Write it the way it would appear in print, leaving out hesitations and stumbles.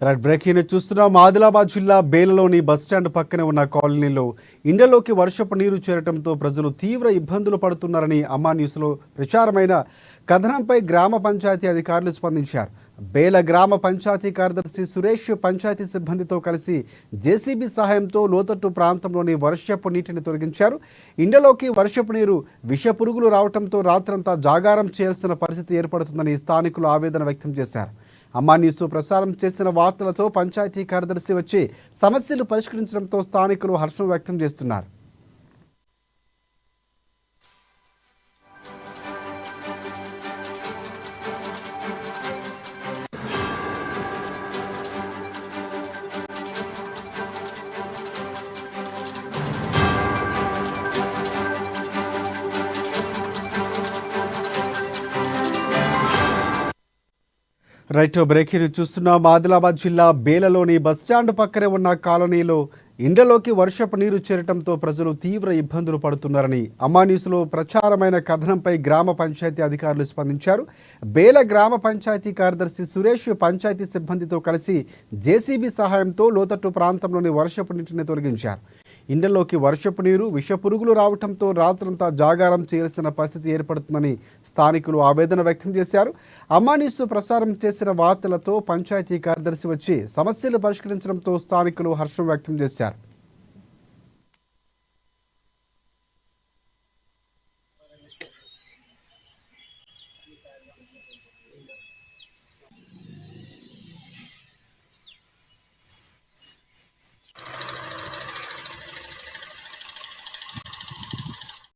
Breaking చూస్తున్నాం. ఆదిలాబాద్ జిల్లా బేలలోని bus stand పక్కనే ఉన్న కాలనీలో ఇండ్లలోకి వర్షపు నీరు చేరటంతో ప్రజలు తీవ్ర ఇబ్బందులు పడుతున్నారని అమ్మా న్యూస్లో ప్రచారమైన కథనంపై గ్రామ పంచాయతీ అధికారులు స్పందించారు. బేల గ్రామ పంచాయతీ కార్యదర్శి సురేష్ పంచాయతీ సిబ్బందితో కలిసి జేసీబీ సహాయంతో లోతట్టు ప్రాంతంలోని వర్షపు నీటిని తొలగించారు. ఇండ్లలోకి వర్షపు నీరు విషపురుగులు రావడంతో రాత్రంతా జాగారం చేయాల్సిన పరిస్థితి ఏర్పడుతుందని స్థానికులు ఆవేదన వ్యక్తం చేశారు. అమ్మా న్యూస్ ప్రసారం చేసిన వార్తలతో పంచాయతీ కార్యదర్శి వచ్చి సమస్యలు పరిష్కరించడంతో స్థానికులు హర్షం వ్యక్తం చేస్తున్నారు. బ్రేకింగ్ చూస్తున్నాం. ఆదిలాబాద్ జిల్లా బేలలోని బస్టాండ్ పక్కనే ఉన్న కాలనీలో ఇండ్లలోకి వర్షపు నీరు చేరటంతో ప్రజలు తీవ్ర ఇబ్బందులు పడుతున్నారని అమ్మా న్యూస్లో ప్రచారమైన కథనంపై గ్రామ పంచాయతీ అధికారులు స్పందించారు. బేల గ్రామ పంచాయతీ కార్యదర్శి సురేష్ పంచాయతీ సిబ్బందితో కలిసి జేసీబీ సహాయంతో లోతట్టు ప్రాంతంలోని వర్షపు నీటిని తొలగించారు. ఇండ్లలోకి వర్షపు నీరు విషపురుగులు రావడంతో రాత్రంతా జాగారం చేయాల్సిన పరిస్థితి ఏర్పడుతుందని స్థానికులు ఆవేదన వ్యక్తం చేశారు. అమ్మా న్యూస్ ప్రసారం చేసిన వార్తలతో పంచాయతీ కార్యదర్శి వచ్చి సమస్యలు పరిష్కరించడంతో స్థానికులు హర్షం వ్యక్తం చేశారు.